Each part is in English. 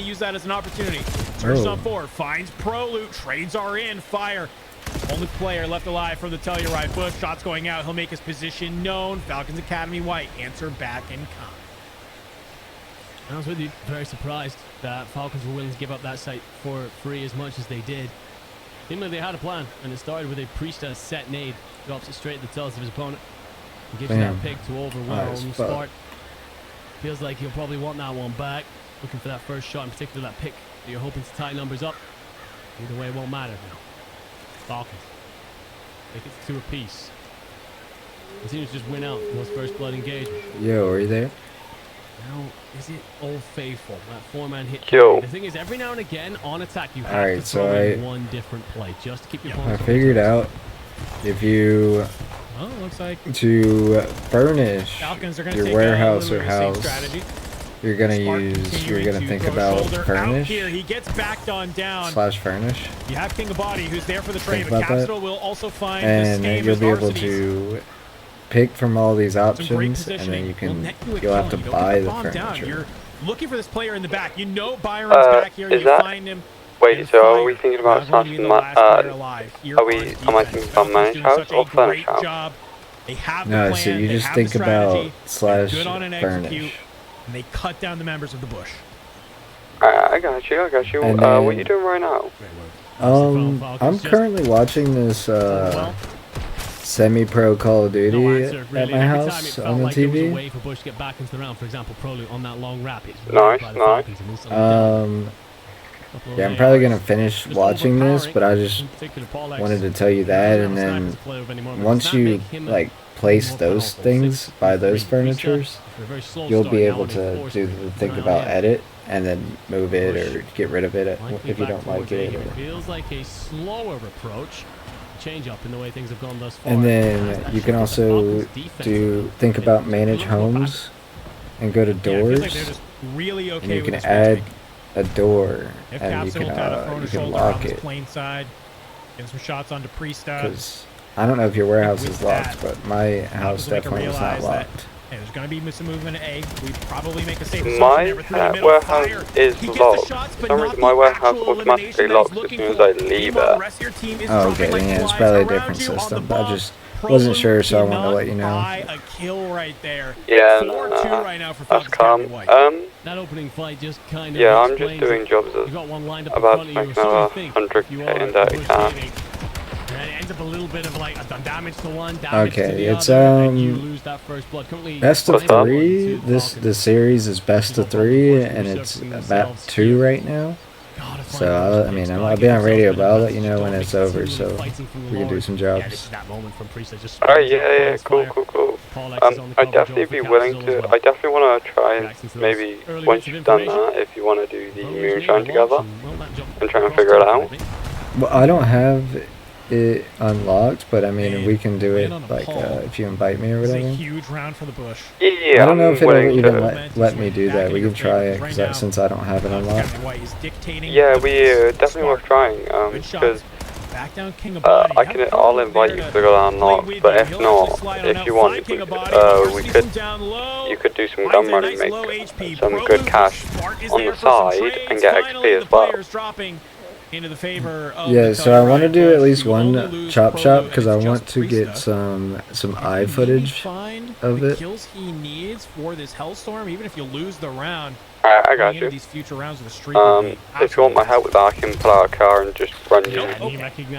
use that as an opportunity. Turns on forward, finds Proloot, trades are in, fire. Only player left alive from the Telluride Bush. Shots going out. He'll make his position known. Falcons Academy White answer back in kind. I was with you. Very surprised that Falcons were willing to give up that site for free as much as they did. Seemed like they had a plan, and it started with a Priestess set nade. Drops it straight at the tells of his opponent. And gives you that pick to overwhelm start. Feels like he'll probably want that one back. Looking for that first shot, in particular that pick that you're hoping to tie numbers up. Either way, it won't matter now. Falcons take it to 2 apiece. Continues to just win out in those first blood engagements. Yo, are you there? Now, is it Old Faithful? That 4-man hit. Yo. The thing is, every now and again on attack, you have Alright, to throw so in one different play just to keep your opponents. I figured out if you Looks like to furnish Falcons are going to your take warehouse a or house, strategy. you're gonna think about furnish here. He gets backed on down. / furnish. You have King of Body who's there for the trade, Think but about that. Capsule will also find And the same you'll as be able Arsenes. to pick from all these Some great options, and then positioning. you Will can net you a you'll have to kill. You don't buy get the bomb down. furniture. You're looking for this player in the back. You know Byron's back here. Is You that- find him. Wait, and so are fire. we thinking about Not going to be smashing the last player am alive. I You're on thinking defense. about Falcons managed doing house such a or furnish great house? job. They have the No, plan. so you they just have think the strategy. about They're good on an / furnish. execute, and they cut down the members of the Bush. I got you. And What are then- you doing right now? I'm currently watching this semi-pro Call of Duty No answer, really. at my Every time it house felt on the like there was a TV. way for Bush to get back into the round. For example, Proloot on that long wrap. It's Nice, by the nice. Falcons and instantly down. Couple of Yeah, I'm probably ARs. gonna finish Just watching this, overpowering. but I just In particular, Paul X wanted to tell you that, doesn't and have a then sniper to play with anymore, but once does that you make him a like place more those powerful things 6, by those 3 Priestess? furnitures, For a very slow you'll start, be now able they to force do it. the think Now, about yeah. edit and then move it or get rid of it Likely if you back don't like towards A it. here. Or, Feels like a slower approach. Change up in the way things have gone thus far. and As then that you can shows the also Falcons' defense think and about manage look back. homes and go to Yeah, it feels doors, like they're just really okay and you with can this add matchmaking. a door If and Capsule kind of thrown you a can shoulder lock on this it. plane side, getting some shots onto Priesta. Because I don't know if your warehouse With is locked, that, but my house Falcons will make her definitely was not realize that, locked. hey, there's going to be some movement at A. We probably make a safe assumption My there, but through the middle, warehouse fire. is He gets locked. the shots, For but some not reason, the my warehouse actual automatically elimination that he's locks as looking soon as for. I leave Meanwhile, it. the rest of your team is Oh, dropping okay, like yeah, it's flies probably a around different you on system. the I bomb. just wasn't sure, so I wanted to Proloot let you know. buy a kill right there. Yeah, 4-2 right now for that's Falcons Academy calm. White. That opening fight just kind of Yeah, I'm just explains doing it. jobs You've as got one lined up about in to front of you, make so you another think 100k you are in dirty Bush cash. leading. And it ends up a little bit of like done damage to one, damage to Okay, the it's other, and you lose that first blood. Currently, best of What's up? 3. The series is best of 3, and it's about 2 right now. So I'll be on radio, but I'll let you know when it's over, so we can do some Yeah, this jobs. is that moment from Priestess just Oh yeah, springs cool, up, cool, cool. Paul X is on the I'd cover definitely job be for willing Capsule as to. well. I definitely want to try and Reacting to those maybe early once bits of you've done information. that, if you want to do the Well, we moonshine need to watch together and try and figure it out. Well, I don't have it unlocked, but I mean, Man, we can do it man on a like pole. if you invite me or This is a whatever. huge round for the Bush. Yeah, I don't know if I'm it'll willing even to. let me do Back that. in We your can try favor it right now. since I don't have it Falcons unlocked. Academy White is dictating Yeah, the we definitely spark. worth trying. Good Because shots. Back down King of Body. I can. I'll invite you to go down unlocked, but if not, if you want, we could. You could do some gun running, make some good cash on the side, and get XP as well. Into the favor of Yeah, the so I want to Telluride do at Bush. least You only one lose chop Proloot, shop and because I it's want just to get Priesta. some If eye you footage find of the it. kills he needs for this Hellstorm, even if you lose the round, I going got into you. these future rounds of the streak will be If you want my help with that, I can pull out a car and just run you Nope. to Okay.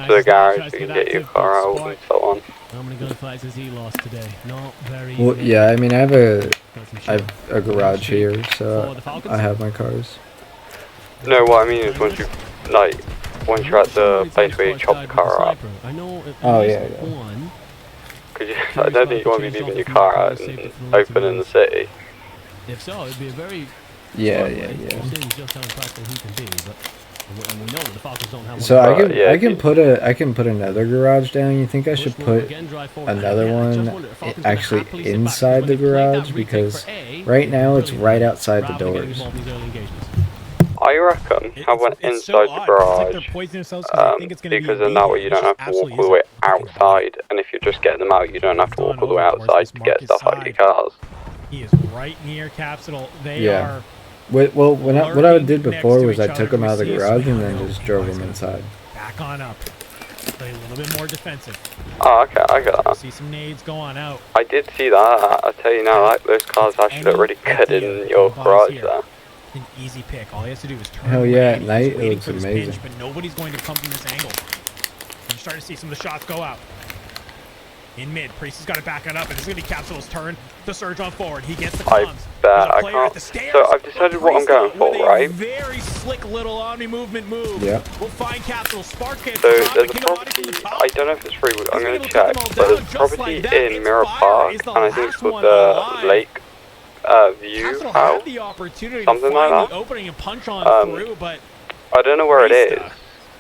the garage. You can get your car out and so on. How many gunfights has he lost today? Not very Well, many. yeah, I mean, I have Got some shit. a garage here, For so the Falcons? I have my cars. No, what I mean is once you're at the place where you chop the car up, I know at Oh, least yeah, yeah. one. because I don't think you want to be leaving your car out and open in the city. If so, it'd be a very Yeah, smart yeah, way. yeah. We're seeing just how impractical he can be, but and we know that the Falcons don't have one. So yeah, I can put another garage down. You think I should put another one actually inside the garage, because right now it's right outside the doors. I reckon have one It's so inside the odd. It's like they're garage, poisoning themselves 'cause they think it's gonna be because a then that way B. you It's don't have just to walk all absolutely the way isn't. Fucking outside, and if you're just getting them out, you don't have to walk all the way outside to get stuff out of your cars. He is right near Capsule. They Yeah. are Well, what I did before was I took them out of the garage and then just drove them inside. Back on up. Play a little bit more defensive. Oh, okay, I got that. See some nades go on out. I did see that. I tell you now, like those cars actually look really good in your garage there. An easy pick. All he has to do is turn. Hell yeah, at night it looks amazing. Pinch, but nobody's going to come from this angle. You're starting to see some of the shots go out. In mid, Priest has got to back it up, and it's going to be Capsule's turn to surge on forward. He gets the comms. I bet I can't. So I've decided what I'm going for, right? Very slick little Omni movement move. Yeah. We'll find Capsule. Spark gets so there's a property, I don't know if it's free, I'm going to check, but there's a property in Mirror Park, and I think it's called the Lake View House, something like that. Opening and punch on through, but I don't know where it is.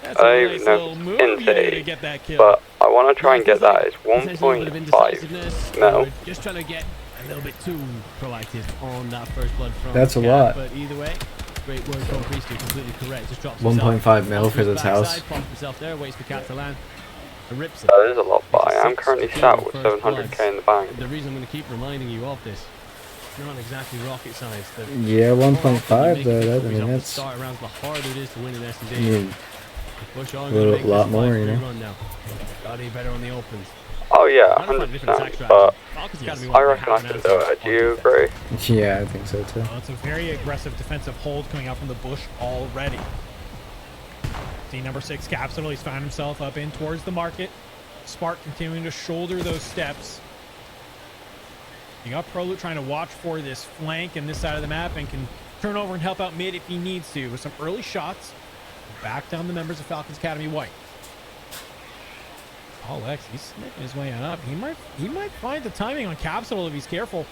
I don't even know if it's in city, but I want to try and get that. It's 1.5 mil. Just trying to get a little bit too proactive on that first blood from That's a lot. But either way, great word from Priest, completely correct. Just drops 1.5 mil for this house. Pops himself there, waits for Cat to land. Rips it. That is a lot, but I am currently sat with 700k in the bank. The reason I'm going to keep reminding you of this, it's not exactly rocket science. Yeah, 1.5 though. I mean, that's start around the harder it is to win an S&D. A lot more, you know. Gotta be better on the opens. Oh yeah, 100%. But I reckon I can do it. Do you agree? Yeah, I think so too. Well, it's a very aggressive defensive hold coming out from the bush already. See number 6 Capsule. He's found himself up in towards the market. Spark continuing to shoulder those steps. You got Proloot trying to watch for this flank and this side of the map and can turn over and help out mid if he needs to with some early shots. Back down the members of Falcons Academy White. Oh, Lex, he's sniffing his way on up. He might find the timing on Capsule if he's careful.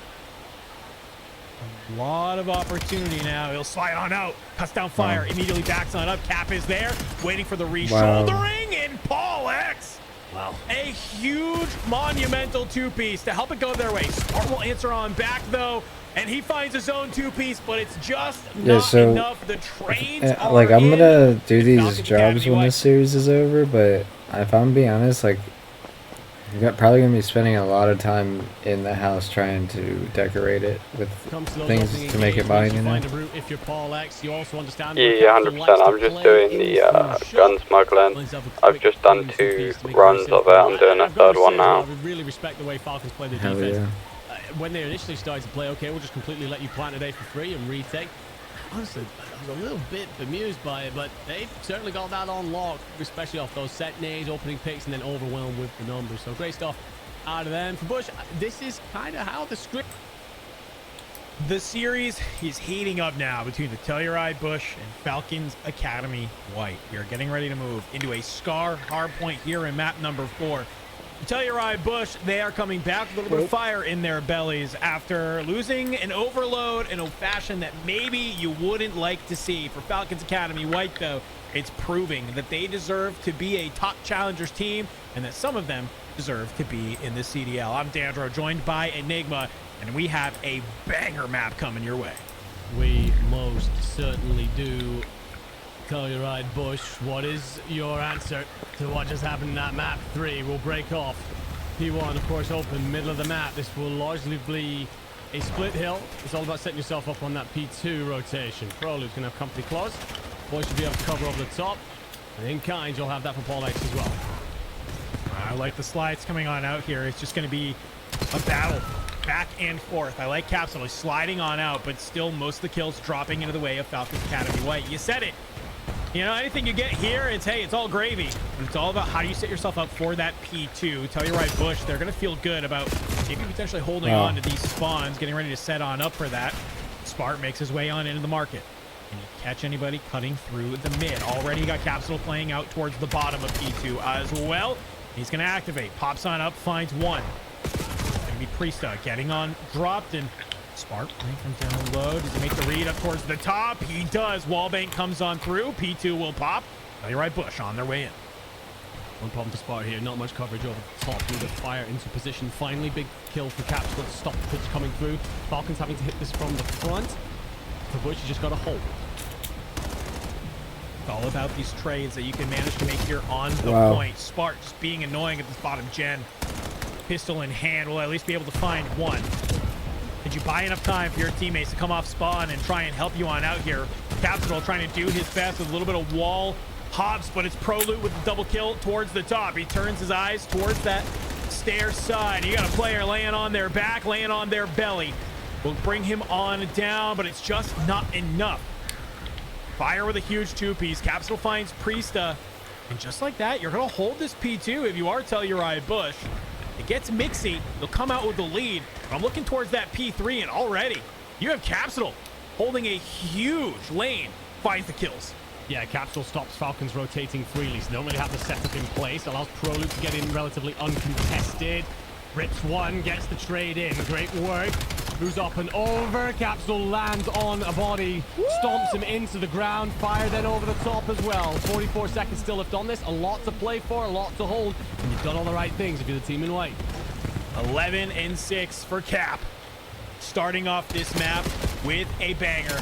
A lot of opportunity now. He'll slide on out. Cuts down fire. Immediately backs on up. Cap is there. Waiting for the re-shouldering. And Paul X. Wow. A huge monumental two-piece to help it go their way. Smart will answer on back, though. And he finds his own two-piece, but it's just not enough. The trades are like, I'm gonna do these jobs when this series is over, but if I'm being honest, like, you're probably gonna be spending a lot of time in the house trying to decorate it with things to make it mine, you know? Yeah, 100%. I'm just doing the gun smuggling. I've just done 2 runs of it. I'm doing a 3rd one now. I really respect the way Falcons play the Hell defense. yeah. When they initially started to play, okay, we'll just completely let you plant today for free and retake. Honestly, I was a little bit bemused by it, but they've certainly got that on lock, especially off those set nades, opening picks, and then overwhelmed with the numbers. So great stuff out of them. For Bush, this is kind of how the script... The series is heating up now between the Telluride Bush and Falcons Academy White. We are getting ready to move into a Scar hardpoint here in map number 4. Telluride Bush, they are coming back with a little bit of fire in their bellies after losing an overload in a fashion that maybe you wouldn't like to see. For Falcons Academy White, though, it's proving that they deserve to be a top challengers team and that some of them deserve to be in the CDL. I'm Dandro, joined by Enigma, and we have a banger map coming your way. We most certainly do. Telluride Bush, what is your answer to what just happened in that map? 3 will break off. P1, of course, open, middle of the map. This will largely be a split hill. It's all about setting yourself up on that P2 rotation. Proloot's going to have company clause. Boy should be able to cover over the top. And in kind, you'll have that for Paul X as well. I like the slides coming on out here. It's just going to be a battle back and forth. I like Capsule sliding on out, but still most of the kills dropping into the way of Falcons Academy White. You said it. You know, anything you get here, it's all gravy. It's all about how do you set yourself up for that P2. Telluride Bush, they're going to feel good about maybe potentially holding on to these spawns, getting ready to set on up for that. Spart makes his way on into the market. Can you catch anybody cutting through the mid? Already got Capsule playing out towards the bottom of P2 as well. He's going to activate. Pops on up, finds one. It's going to be Priesta getting on, dropped, and Spark playing from down low. Does he make the read up towards the top? He does. Wallbank comes on through. P2 will pop. Telluride Bush on their way in. One problem for Spark here. Not much coverage over the top. With the fire into position. Finally, big kill for Capsule to stop the pitch coming through. Falcons having to hit this from the front. For Bush, you just got to hold. It's all about these trades that you can manage to make here on the point. Spark just being annoying at this bottom gen. Pistol in hand will at least be able to find one. Did you buy enough time for your teammates to come off spawn and try and help you on out here? Capsule trying to do his best with a little bit of wall hops, but it's ProLoot with the double kill towards the top. He turns his eyes towards that stair side. You got a player laying on their back, laying on their belly. We'll bring him on down, but it's just not enough. Fire with a huge 2-piece. Capsule finds Priesta. And just like that, you're going to hold this P2 if you are Telluride Bush. It gets Mixie. They'll come out with the lead. I'm looking towards that P3, and already you have Capsule holding a huge lane. Finds the kills. Yeah, Capsule stops Falcons rotating freely, so they don't really have the setup in place. Allows ProLoot to get in relatively uncontested. Rips one, gets the trade in. Great work. Moves up and over. Capsule lands on a body. Stomps him into the ground. Fire then over the top as well. 44 seconds still left on this. A lot to play for, a lot to hold. And you've done all the right things if you're the team in white. 11 and 6 for Cap. Starting off this map with a banger.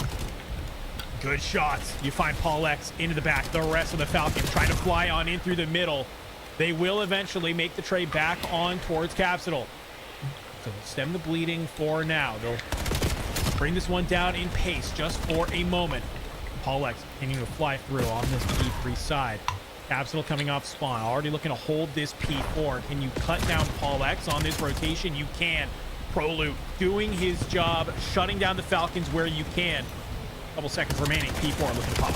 Good shots. You find Paul X into the back. The rest of the Falcons trying to fly on in through the middle. They will eventually make the trade back on towards Capsule. So stem the bleeding for now. They'll bring this one down in pace just for a moment. Paul X continuing to fly through on this P3 side. Capsule coming off spawn. Already looking to hold this P4. Can you cut down Paul X on this rotation? You can. ProLoot doing his job, shutting down the Falcons where you can. Couple seconds remaining. P4 looking to pop.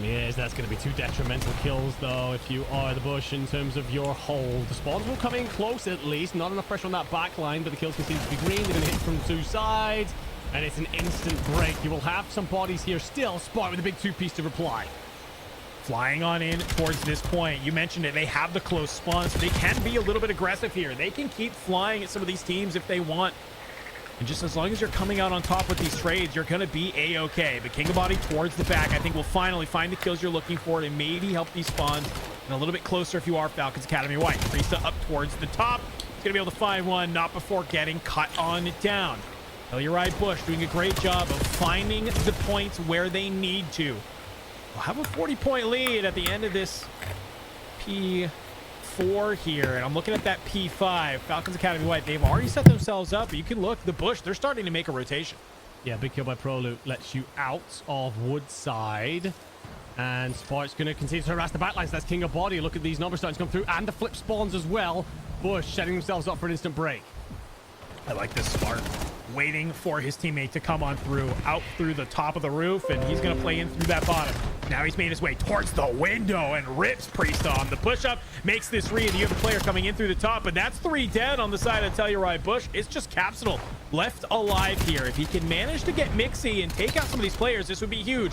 Yes, that's going to be 2 detrimental kills, though, if you are the Bush in terms of your hold. The spawns will come in close, at least. Not enough pressure on that back line, but the kills continue to be green. They're going to hit from 2 sides, and it's an instant break. You will have some bodies here still. Spot with a big 2-piece to reply. Flying on in towards this point. You mentioned it. They have the close spawns, so they can be a little bit aggressive here. They can keep flying at some of these teams if they want. And just as long as you're coming out on top with these trades, you're going to be A-okay. But King of Body towards the back, I think will finally find the kills you're looking for and maybe help these spawns and a little bit closer if you are Falcons Academy White. Priesta up towards the top. He's going to be able to find one, not before getting cut on down. Telluride Bush doing a great job of finding the points where they need to. We'll have a 40-point lead at the end of this P4 here, and I'm looking at that P5. Falcons Academy White, they've already set themselves up, but you can look, the Bush, they're starting to make a rotation. Yeah, big kill by ProLoot lets you out of Woodside. And Spark's going to continue to harass the backlines. That's King of Body. Look at these numbers starting to come through, and the flip spawns as well. Bush setting themselves up for an instant break. I like this Spark. Waiting for his teammate to come on through, out through the top of the roof, and he's going to play in through that bottom. Now he's made his way towards the window and rips Priesta on the push-up, makes this read. You have a player coming in through the top, but that's 3 dead on the side of Telluride Bush. It's just Capsule left alive here. If he can manage to get Mixie and take out some of these players, this would be huge.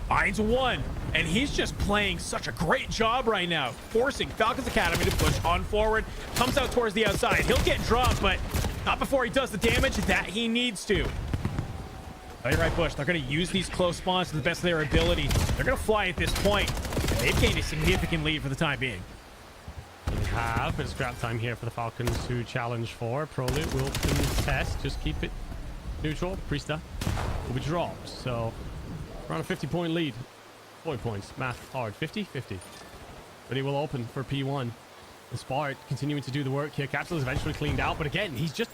Finds one, and he's just playing such a great job right now, forcing Falcons Academy to push on forward. Comes out towards the outside. He'll get dropped, but not before he does the damage that he needs to. Telluride Bush, they're going to use these close spawns to the best of their ability. They're going to fly at this point. They've gained a significant lead for the time being. We have a bit of scrap time here for the Falcons to challenge for. ProLoot will contest. Just keep it neutral. Priesta will be dropped. So around a 50-point lead. 40 points. Math hard. 50? 50. But he will open for P1. The Spark continuing to do the work here. Capsule is eventually cleaned out, but again, he's just...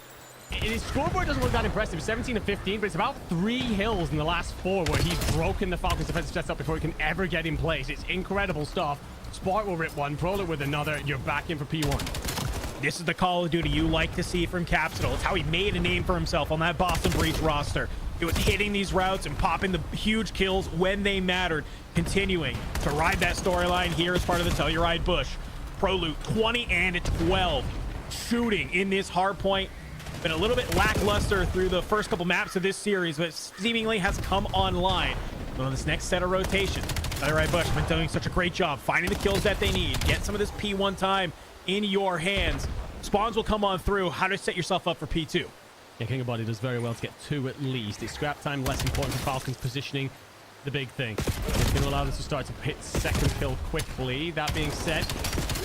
His scoreboard doesn't look that impressive. 17 and 15, but it's about 3 hills in the last 4 where he's broken the Falcons' defensive setup before he can ever get in place. It's incredible stuff. Spark will rip one, ProLoot with another. You're back in for P1. This is the Call of Duty you like to see from Capsule. It's how he made a name for himself on that Boston Breach roster. It was hitting these routes and popping the huge kills when they mattered. Continuing to ride that storyline here as part of the Telluride Bush. ProLoot 20 and 12 shooting in this hard point. Been a little bit lackluster through the first couple maps of this series, but seemingly has come online on this next set of rotation. Telluride Bush have been doing such a great job finding the kills that they need. Get some of this P1 time in your hands. Spawns will come on through. How to set yourself up for P2. Yeah, King of Body does very well to get 2 at least. It's scrap time, less important for Falcons positioning. The big thing. It's going to allow them to start to hit second kill quickly. That being said,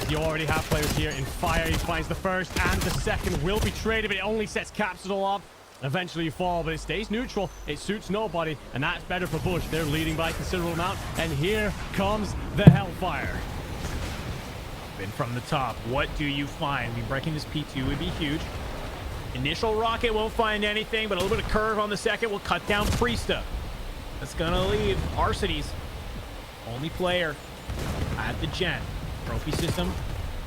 you already have players here in fire. He finds the first and the second will be traded, but it only sets Capsule up. Eventually you fall, but it stays neutral. It suits nobody, and that's better for Bush. They're leading by a considerable amount, and here comes the Hellfire. And from the top, what do you find? I mean, breaking this P2 would be huge. Initial rocket won't find anything, but a little bit of curve on the second will cut down Priesta. That's gonna leave Arcitys, only player at the gen. Trophy system.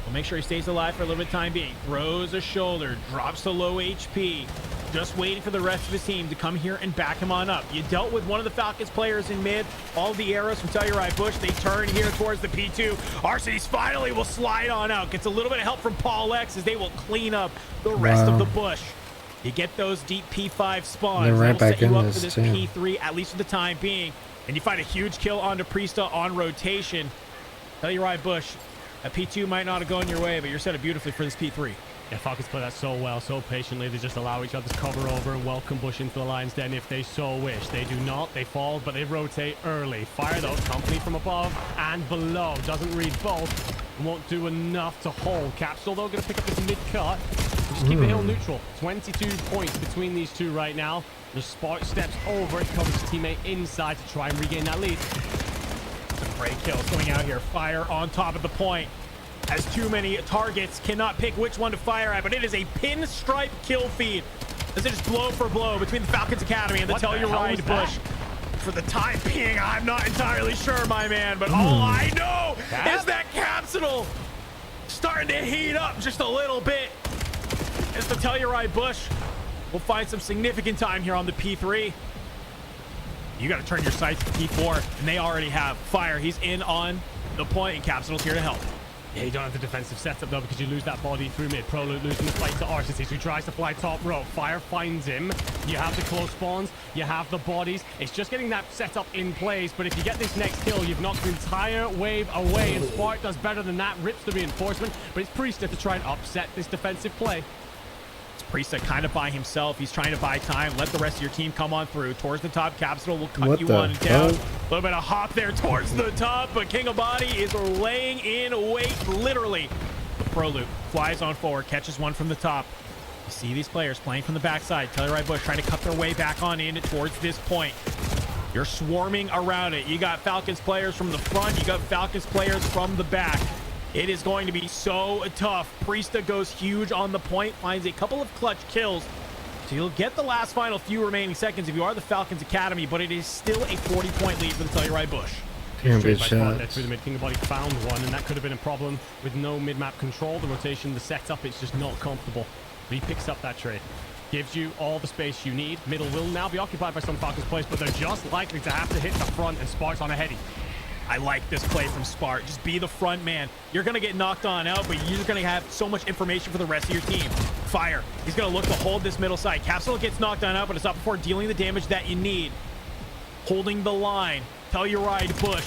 We'll make sure he stays alive for a little bit of time being. Throws a shoulder, drops to low HP. Just waiting for the rest of his team to come here and back him on up. You dealt with one of the Falcons players in mid. All the arrows from Telluride Bush. They turn here towards the P2. Arcitys finally will slide on out. Gets a little bit of help from Paul X as they will clean up the rest of the bush. You get those deep P5 spawns. They're right back set you in up for this this too. P3, at least for the time being. And you find a huge kill onto Priesta on rotation. Telluride Bush, a P2 might not have gone your way, but you're set up beautifully for this P3. Yeah, Falcons play that so well, so patiently. They just allow each other to cover over and welcome Bush into the Lion's Den if they so wish. They do not. They fall, but they rotate early. Fire, though, company from above and below. Doesn't read both. Won't do enough to hold. Capsule, though, going to pick up this mid-cut. Just keep the hill neutral. 22 points between these two right now. The Spark steps over. He covers his teammate inside to try and regain that lead. Some great kills coming out here. Fire on top of the point. Has too many targets, cannot pick which one to fire at, but it is a pinstripe kill feed as it is blow for blow between the Falcons Academy and the Telluride Bush. For the time being, I'm not entirely sure, my man, but all I know is that Capsule starting to heat up just a little bit as the Telluride Bush will find some significant time here on the P3. You got to turn your sights to P4, and they already have. Fire, he's in on the point, and Capsule's here to help. Yeah, you don't have the defensive setup, though, because you lose that body through mid. Proloot losing the fight to Arcitys, who tries to fly top rope. Fire finds him. You have the close spawns. You have the bodies. It's just getting that setup in place, but if you get this next kill, you've knocked the entire wave away, and Spark does better than that, rips the reinforcement, but it's Priesta to try and upset this defensive play. Priesta kind of by himself. He's trying to buy time. Let the rest of your team come on through. Towards the top, Capsule will cut you on down. A little bit of hop there towards the top, but King of Body is laying in wait, literally. The Proloot flies on forward, catches one from the top. You see these players playing from the backside. Telluride Bush trying to cut their way back on in towards this point. You're swarming around it. You got Falcons players from the front. You got Falcons players from the back. It is going to be so tough. Priesta goes huge on the point, finds a couple of clutch kills. So you'll get the last final few remaining seconds if you are the Falcons Academy, but it is still a 40-point lead for the Telluride Bush. Good shot. Through the mid, King of Body found one, and that could have been a problem with no mid-map control. The rotation, the setup, it's just not comfortable. But he picks up that trade. Gives you all the space you need. Middle will now be occupied by some Falcons players, but they're just likely to have to hit the front, and Spark's on a heady. I like this play from Spark. Just be the front man. You're going to get knocked on out, but you're going to have so much information for the rest of your team. Fire. He's going to look to hold this middle side. Capsule gets knocked on out, but it's not before dealing the damage that you need. Holding the line. Telluride Bush.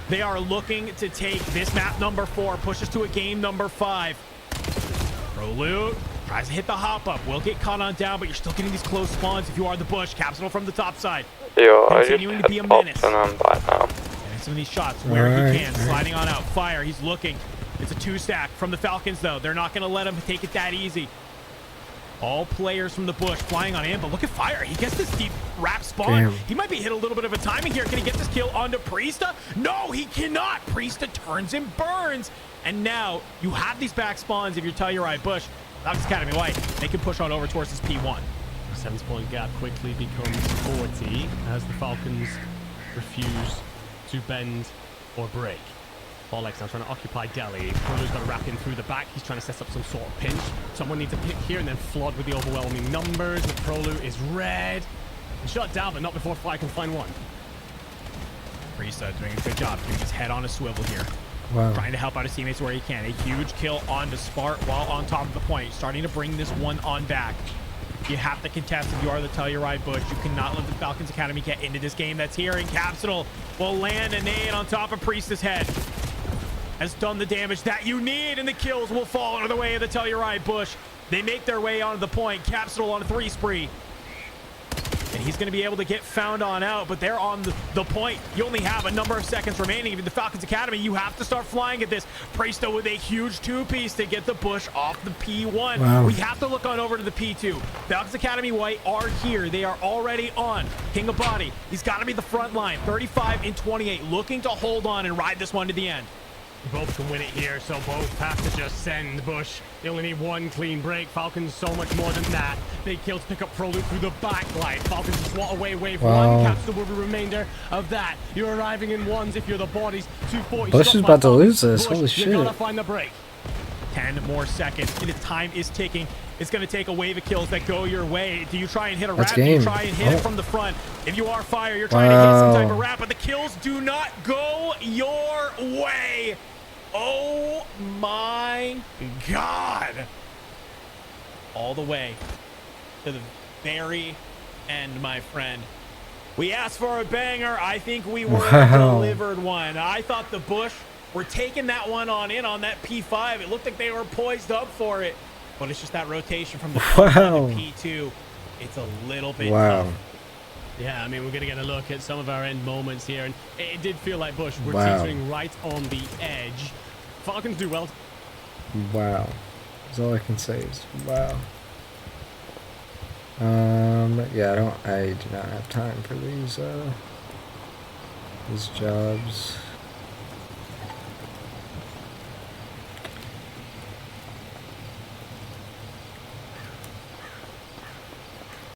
They are looking to take this map number 4. Pushes to a game number 5. Proloot tries to hit the hop up. Will get caught on down, but you're still getting these close spawns if you are the Bush. Capsule from the top side. Continuing to be a menace. Some of these shots where he can, sliding on out. Fire, he's looking. It's a 2-stack from the Falcons, though. They're not going to let him take it that easy. All players from the Bush flying on in, but look at Fire. He gets this deep wrap spawn. Damn. He might be hit a little bit of a timing here. Can he get this kill onto Priesta? No, he cannot. Priesta turns and burns. And now you have these back spawns if you're Telluride Bush. Falcons Academy White, they can push on over towards this P1. 7-point gap quickly becomes 40 as the Falcons refuse to bend or break. Bolex now trying to occupy Delhi. Proloot's got to wrap in through the back. He's trying to set up some sort of pinch. Someone needs to pick here and then flood with the overwhelming numbers. The Proloot is red. And shut down, but not before Fire can find one. Priesta doing a good job keeping his head on a swivel here. Wow. Trying to help out his teammates where he can. A huge kill onto Spark while on top of the point. Starting to bring this one on back. You have to contest if you are the Telluride Bush. You cannot let the Falcons Academy get into this game that's here. And Capsule will land a nade on top of Priesta's head. Has done the damage that you need, and the kills will fall under the way of the Telluride Bush. They make their way onto the point. Capsule on a 3 spree. And he's going to be able to get found on out, but they're on the point. You only have a number of seconds remaining. Even the Falcons Academy, you have to start flying at this. Priesta with a huge 2-piece to get the Bush off the P1. Wow. We have to look on over to the P2. Falcons Academy White are here. They are already on. King of Body, he's got to be the front line. 35 and 28, looking to hold on and ride this one to the end. Both can win it here, so both have to just send Bush. They only need one clean break. Falcons so much more than that. Big kill to pick up Prolute through the backline. Falcons just swat away wave one. Capture the remainder of that. You're arriving in ones if you're the bodies. 240. Bush is about to lose this. Bush, Holy shit. You gotta find the break. 10 more seconds. The time is ticking. It's going to take a wave of kills that go your way. Do you try and hit a wrap? Do you try and hit it from the front? If you are Fire, you're trying to hit some type of wrap, but the kills do not go your way. Oh my God. All the way to the very end, my friend. We asked for a banger. I think we were delivered one. I thought the Bush were taking that one on in on that P5. It looked like they were poised up for it. But it's just that rotation from the P2. It's a little bit tough. Yeah, I mean, we're going to get a look at some of our end moments here. And it did feel like Bush were teetering right on the edge. Falcons do well. Wow. That's all I can say is wow. Yeah, I do not have time for these jobs.